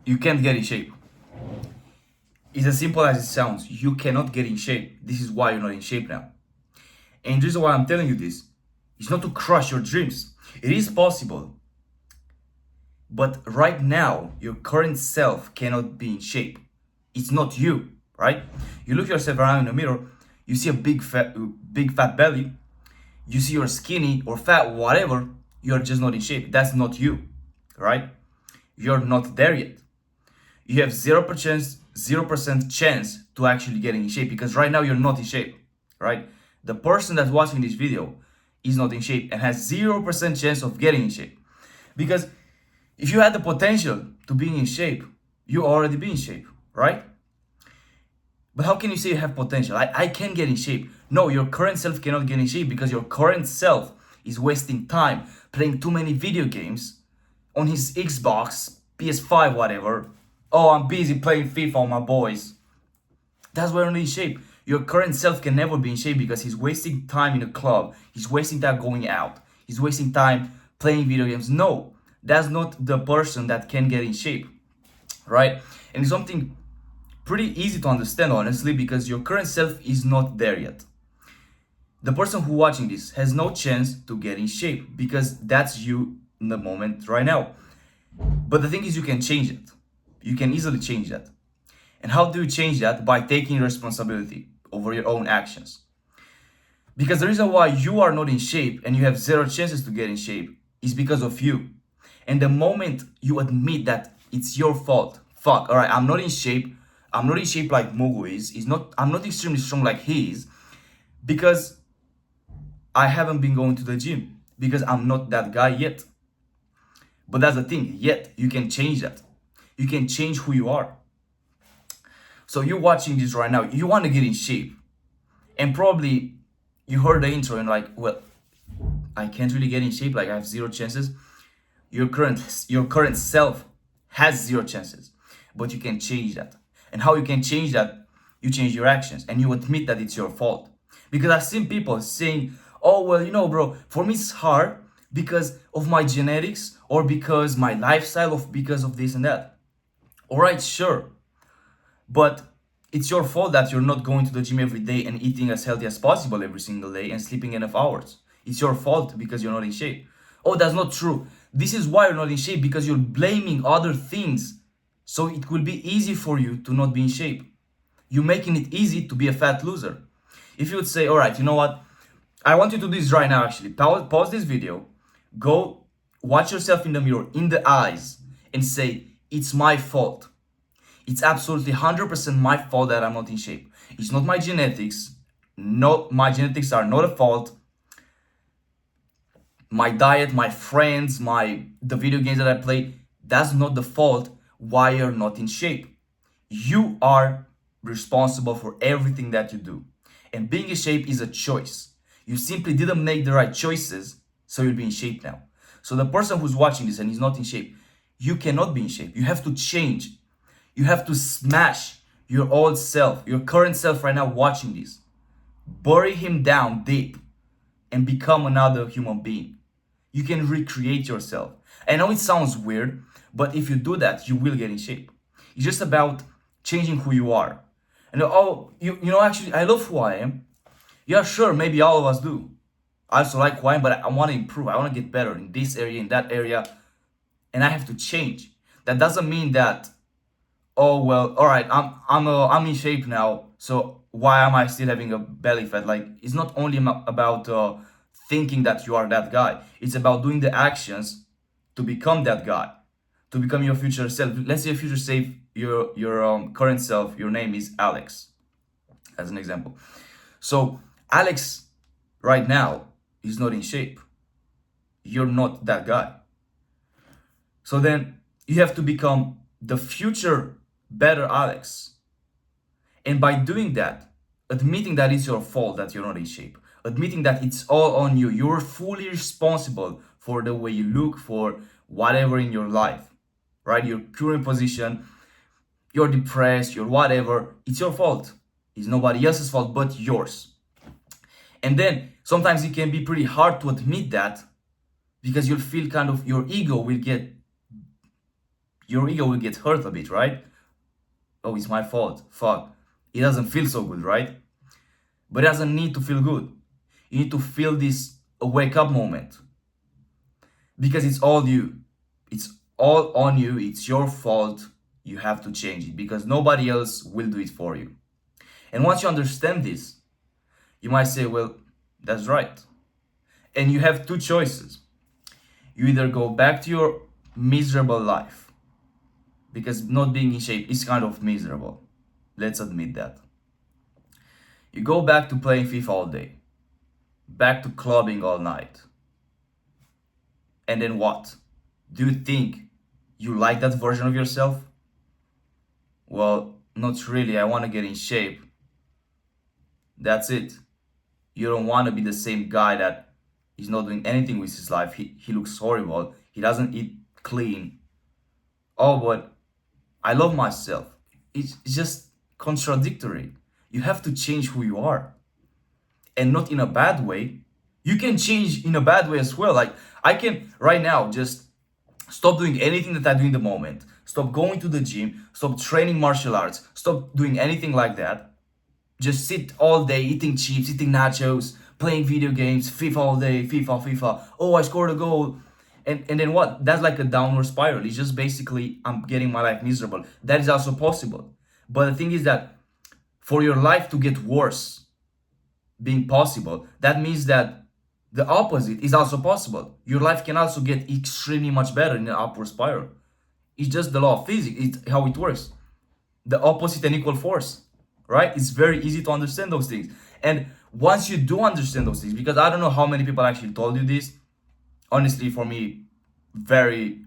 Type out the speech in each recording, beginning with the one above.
you can't get in shape. It's as simple as it sounds. You cannot get in shape. This is why you're not in shape now. And the reason why I'm telling you this is not to crush your dreams. It is possible. But right now, your current self cannot be in shape. It's not you, right? You look yourself around in the mirror, you see a big fat belly, you see you're skinny or fat, whatever, you're just not in shape. That's not you, right? You're not there yet. You have 0% chance to actually get in shape because right now you're not in shape, right? The person that's watching this video is not in shape and has 0% chance of getting in shape. Because if you had the potential to be in shape, you already be in shape, right? But how can you say you have potential? I can get in shape. No, your current self cannot get in shape because your current self is wasting time playing too many video games on his Xbox, PS5, whatever. Oh, I'm busy playing FIFA with my boys. That's why you're not in shape. Your current self can never be in shape because he's wasting time in a club. He's wasting time going out. He's wasting time playing video games. No, that's not the person that can get in shape, right? And it's something pretty easy to understand, honestly, because your current self is not there yet. The person who watching this has no chance to get in shape because that's you in the moment right now. But the thing is, you can change it. You can easily change that. And how do you change that? By taking responsibility over your own actions. Because the reason why you are not in shape and you have 0 chances to get in shape is because of you. And the moment you admit that it's your fault, fuck, all right, I'm not in shape. I'm not in shape like Mugu is. I'm not extremely strong like he is because I haven't been going to the gym because I'm not that guy yet. But that's the thing, yet you can change that. You can change who you are. So you're watching this right now, you want to get in shape. And probably you heard the intro and like, well, I can't really get in shape, like I have 0 chances. Your current self has 0 chances, but you can change that. And how you can change that? You change your actions and you admit that it's your fault. Because I've seen people saying, oh, well, bro, for me it's hard because of my genetics or because my lifestyle or because of this and that. All right, sure. But it's your fault that you're not going to the gym every day and eating as healthy as possible every single day and sleeping enough hours. It's your fault because you're not in shape. Oh, that's not true. This is why you're not in shape, because you're blaming other things. So it will be easy for you to not be in shape. You're making it easy to be a fat loser. If you would say, all right, you know what? I want you to do this right now, actually. Pause this video. Go watch yourself in the mirror, in the eyes, and say, it's my fault. It's absolutely 100% my fault that I'm not in shape. It's not my genetics. No, my genetics are not a fault. My diet, my friends, the video games that I play, that's not the fault why you're not in shape. You are responsible for everything that you do. And being in shape is a choice. You simply didn't make the right choices, so you'll be in shape now. So the person who's watching this and is not in shape, you cannot be in shape. You have to change. You have to smash your old self, your current self right now watching this. Bury him down deep and become another human being. You can recreate yourself. I know it sounds weird, but if you do that, you will get in shape. It's just about changing who you are. And actually, I love who I am. Yeah, sure, maybe all of us do. I also like who I am, but I want to improve. I want to get better in this area, in that area, and I have to change. That doesn't mean that, oh well, all right, I'm in shape now, so why am I still having a belly fat? Like, it's not only about thinking that you are that guy. It's about doing the actions to become that guy, to become your future self. Let's say your future self, your current self, your name is Alex, as an example. So Alex right now is not in shape. You're not that guy. So then you have to become the future better Alex. And by doing that, admitting that it's your fault that you're not in shape, admitting that it's all on you, you're fully responsible for the way you look, for whatever in your life, right? Your current position, you're depressed, you're whatever, it's your fault. It's nobody else's fault but yours. And then sometimes it can be pretty hard to admit that because you'll feel your ego will get your ego will get hurt a bit, right? Oh, it's my fault. Fuck. It doesn't feel so good, right? But it doesn't need to feel good. You need to feel this wake up moment because it's all you. It's all on you. It's your fault. You have to change it because nobody else will do it for you. And once you understand this, you might say, well, that's right. And you have two choices. You either go back to your miserable life because not being in shape is kind of miserable. Let's admit that. You go back to playing FIFA all day, back to clubbing all night. And then what? Do you think you like that version of yourself? Well, not really. I want to get in shape. That's it. You don't want to be the same guy that is not doing anything with his life. He looks horrible. He doesn't eat clean. Oh, but I love myself. It's just contradictory. You have to change who you are. And not in a bad way. You can change in a bad way as well. Like I can right now just stop doing anything that I do in the moment. Stop going to the gym. Stop training martial arts. Stop doing anything like that. Just sit all day eating chips, eating nachos, playing video games, FIFA all day, FIFA. Oh, I scored a goal. And then what? That's like a downward spiral. It's just basically I'm getting my life miserable. That is also possible. But the thing is that for your life to get worse being possible, that means that the opposite is also possible. Your life can also get extremely much better in an upward spiral. It's just the law of physics. It's how it works. The opposite and equal force, right? It's very easy to understand those things. And once you do understand those things, because I don't know how many people actually told you this, honestly, for me, very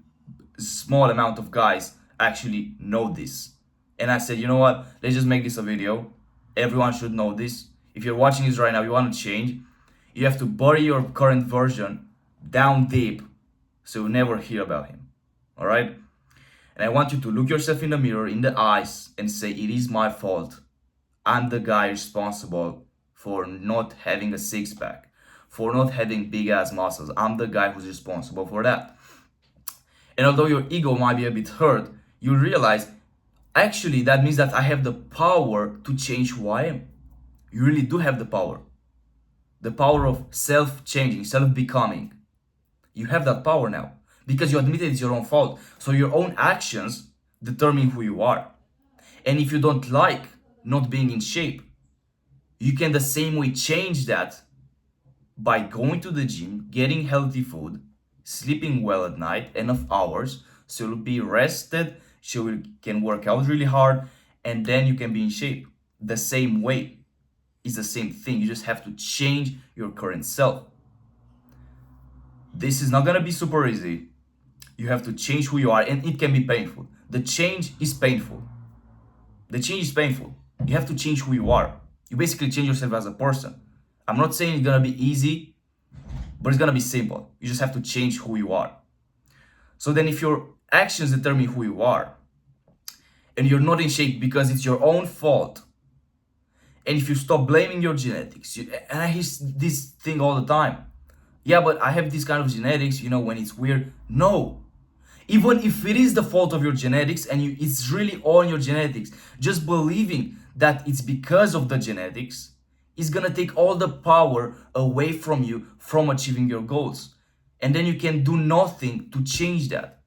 small amount of guys actually know this. And I said, you know what? Let's just make this a video. Everyone should know this. If you're watching this right now, you want to change, you have to bury your current version down deep so you'll never hear about him. All right? And I want you to look yourself in the mirror, in the eyes, and say, it is my fault. I'm the guy responsible for not having a six pack, for not having big ass muscles. I'm the guy who's responsible for that. And although your ego might be a bit hurt, you realize actually that means that I have the power to change who I am. You really do have the power. The power of self-changing, self-becoming. You have that power now because you admitted it's your own fault. So your own actions determine who you are. And if you don't like not being in shape, you can the same way change that by going to the gym, getting healthy food, sleeping well at night, enough hours, so you'll be rested, so you can work out really hard, and then you can be in shape. The same way. It's the same thing. You just have to change your current self. This is not gonna be super easy. You have to change who you are, and it can be painful. The change is painful. The change is painful. You have to change who you are. You basically change yourself as a person. I'm not saying it's gonna be easy, but it's gonna be simple. You just have to change who you are. So then if your actions determine who you are, and you're not in shape because it's your own fault, and if you stop blaming your genetics, and I hear this thing all the time. Yeah, but I have this kind of genetics, when it's weird. No. Even if it is the fault of your genetics and it's really all your genetics, just believing that it's because of the genetics is gonna take all the power away from you from achieving your goals. And then you can do nothing to change that.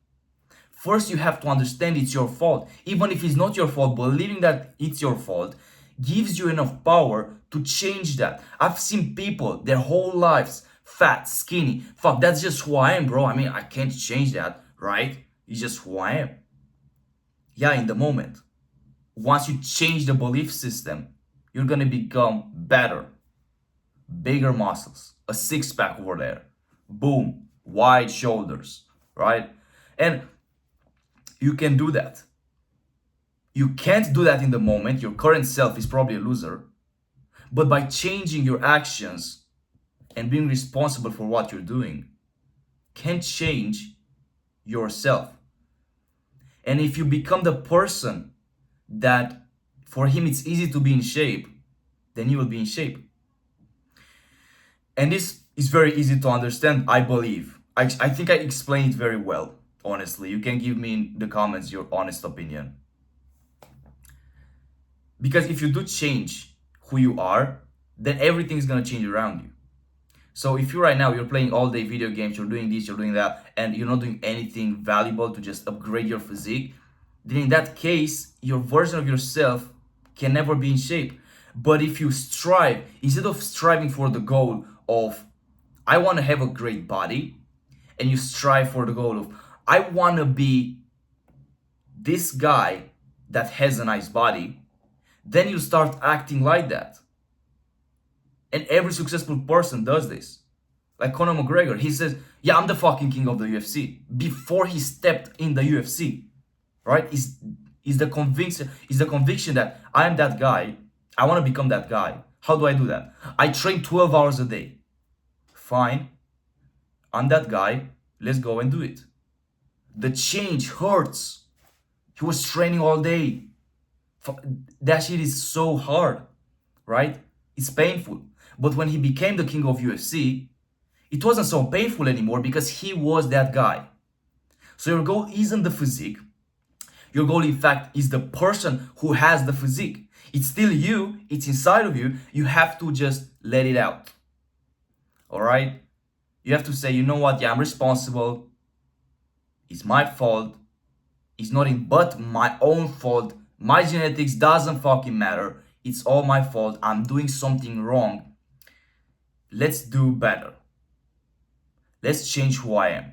First, you have to understand it's your fault. Even if it's not your fault, believing that it's your fault gives you enough power to change that. I've seen people their whole lives fat, skinny. Fuck, that's just who I am, bro. I mean, I can't change that, right? It's just who I am. Yeah, in the moment. Once you change the belief system, you're gonna become better. Bigger muscles, a six pack over there. Boom, wide shoulders, right? And you can do that. You can't do that in the moment. Your current self is probably a loser. But by changing your actions and being responsible for what you're doing, can change yourself. And if you become the person that for him it's easy to be in shape, then you will be in shape. And this is very easy to understand, I believe. I think I explained it very well. honestly. You can give me in the comments your honest opinion. Because if you do change who you are, then everything's gonna change around you. So if you right now you're playing all day video games, you're doing this, you're doing that, and you're not doing anything valuable to just upgrade your physique, then in that case, your version of yourself can never be in shape. But if you strive, instead of striving for the goal of I want to have a great body, and you strive for the goal of I want to be this guy that has a nice body, then you start acting like that. And every successful person does this. Like Conor McGregor, he says, yeah, I'm the fucking king of the UFC. Before he stepped in the UFC, right? Is the conviction that I am that guy. I want to become that guy. How do I do that? I train 12 hours a day. Fine. I'm that guy. Let's go and do it. The change hurts. He was training all day. That shit is so hard, right? It's painful. But when he became the king of UFC, it wasn't so painful anymore because he was that guy. So your goal isn't the physique. Your goal, in fact, is the person who has the physique. It's still you. It's inside of you. You have to just let it out. All right? You have to say, you know what? Yeah, I'm responsible. It's my fault. It's nothing but my own fault. My genetics doesn't fucking matter. It's all my fault. I'm doing something wrong. Let's do better. Let's change who I am.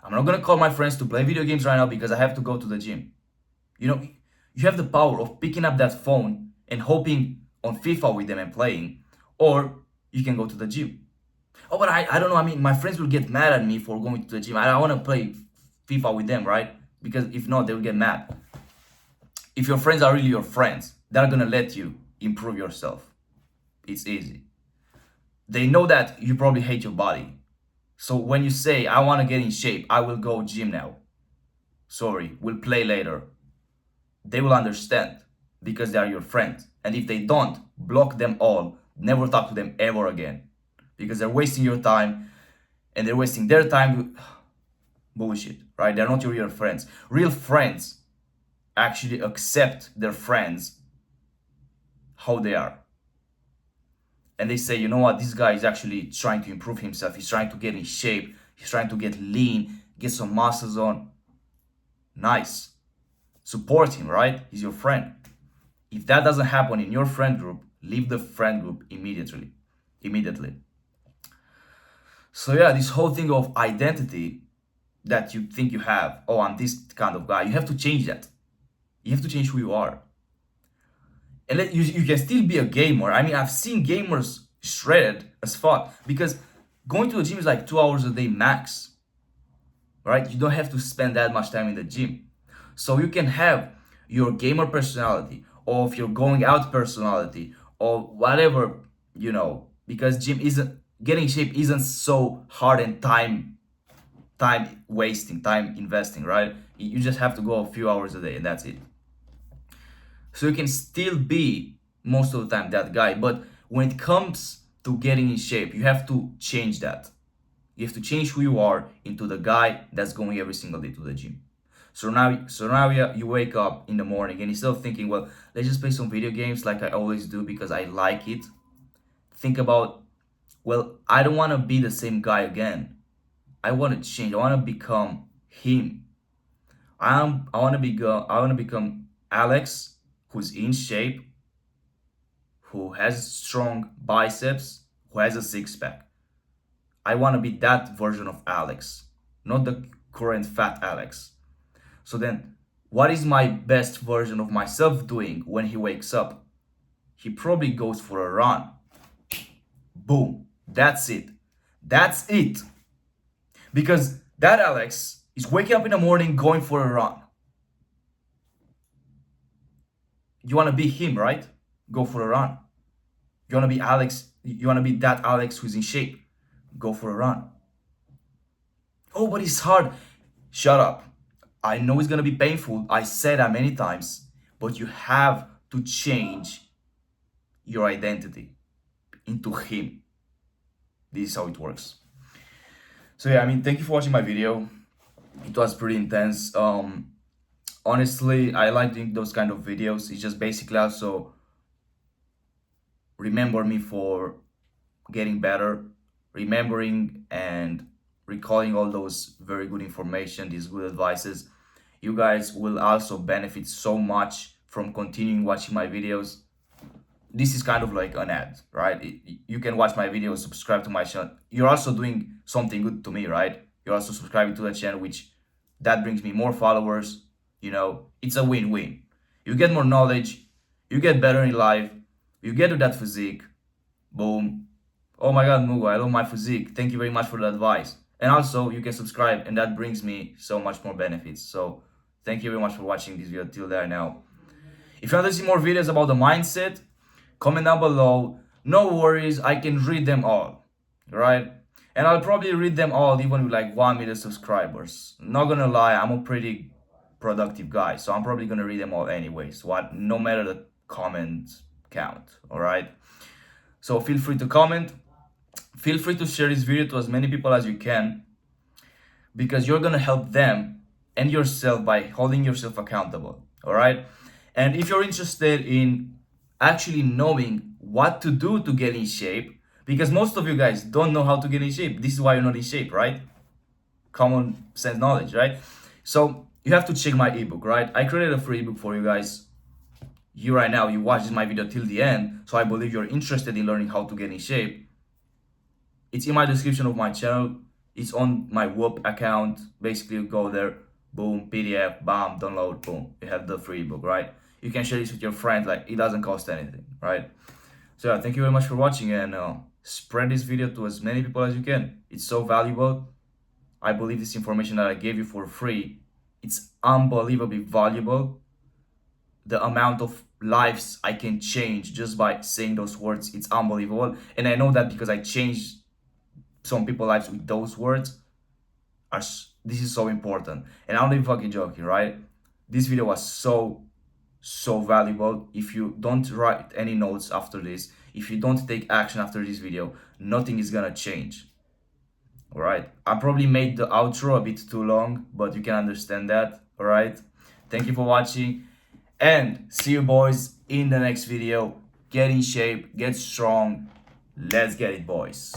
I'm not gonna call my friends to play video games right now because I have to go to the gym. You know, you have the power of picking up that phone and hoping on FIFA with them and playing, or you can go to the gym. Oh, but I don't know. I mean, my friends will get mad at me for going to the gym. I don't want to play FIFA with them, right? Because if not, they will get mad. If your friends are really your friends, they're gonna let you improve yourself. It's easy. They know that you probably hate your body. So when you say, I want to get in shape, I will go gym now. Sorry, we'll play later. They will understand because they are your friends. And if they don't, block them all. Never talk to them ever again. Because they're wasting your time and they're wasting their time. Bullshit, right? They're not your real friends. Real friends actually accept their friends how they are. And they say, you know what, this guy is actually trying to improve himself. He's trying to get in shape. He's trying to get lean, get some muscles on. Nice. Support him, right? He's your friend. If that doesn't happen in your friend group, leave the friend group immediately. So yeah, this whole thing of identity that you think you have, oh, I'm this kind of guy, you have to change that. You have to change who you are. And you can still be a gamer. I mean, I've seen gamers shredded as fuck because going to the gym is like 2 hours a day max, right? You don't have to spend that much time in the gym. So you can have your gamer personality or if you're going out personality or whatever, you know, because gym isn't, getting in shape isn't so hard and time wasting, time investing, right? You just have to go a few hours a day and that's it. So you can still be most of the time that guy, but when it comes to getting in shape, you have to change that. You have to change who you are into the guy that's going every single day to the gym. So now you wake up in the morning and instead of thinking, well, let's just play some video games like I always do because I like it. Think about, well, I don't want to be the same guy again. I want to change. I want to become him. I want to become Alex, who's in shape, who has strong biceps, who has a six-pack. I want to be that version of Alex, not the current fat Alex. So then, what is my best version of myself doing when he wakes up? He probably goes for a run. Boom. That's it. That's it. Because that Alex is waking up in the morning going for a run. You want to be him, right? Go for a run. You want to be Alex. You want to be that Alex who's in shape. Go for a run. Oh, but it's hard. Shut up. I know it's going to be painful. I said that many times. But you have to change your identity into him. This is how it works. So yeah, I mean, thank you for watching my video. It was pretty intense. Honestly, I like doing those kind of videos. It's just basically also remember me for getting better, remembering and recalling all those very good information, these good advices. You guys will also benefit so much from continuing watching my videos. This is kind of like an ad, right? You can watch my videos, subscribe to my channel. You're also doing something good to me, right? You're also subscribing to the channel, which that brings me more followers. It's a win-win. You get more knowledge, you get better in life, you get to that physique. Boom. Oh my god, Mugo, I love my physique. Thank you very much for the advice. And also, you can subscribe, and that brings me so much more benefits. So, thank you very much for watching this video till there now. If you want to see more videos about the mindset, comment down below. No worries, I can read them all, right? And I'll probably read them all even with like 1 million subscribers. Not gonna lie, I'm a pretty productive guy, so I'm probably gonna read them all anyways. No matter the comment count, all right? So feel free to comment. Feel free to share this video to as many people as you can, because you're gonna help them and yourself by holding yourself accountable, all right? And if you're interested in actually knowing what to do to get in shape, because most of you guys don't know how to get in shape. This is why you're not in shape, right? Common sense knowledge, right? So you have to check my ebook, right? I created a free ebook for you guys. You right now, you watch my video till the end, so I believe you're interested in learning how to get in shape. It's in my description of my channel. It's on my Whoop account. Basically, you go there, boom, PDF, bam, download, boom. You have the free ebook, right? You can share this with your friend. Like, it doesn't cost anything, right? So yeah, thank you very much for watching, and spread this video to as many people as you can. It's so valuable. I believe this information that I gave you for free, it's unbelievably valuable. The amount of lives I can change just by saying those words, it's unbelievable. And I know that because I changed some people's lives with those words. This is so important. And I'm not even fucking joking, right? This video was so valuable. If you don't write any notes after this, if you don't take action after this video, nothing is gonna change. All right, I probably made the outro a bit too long, but you can understand that. All right, thank you for watching, and see you boys in the next video. Get in shape, get strong. Let's get it, boys.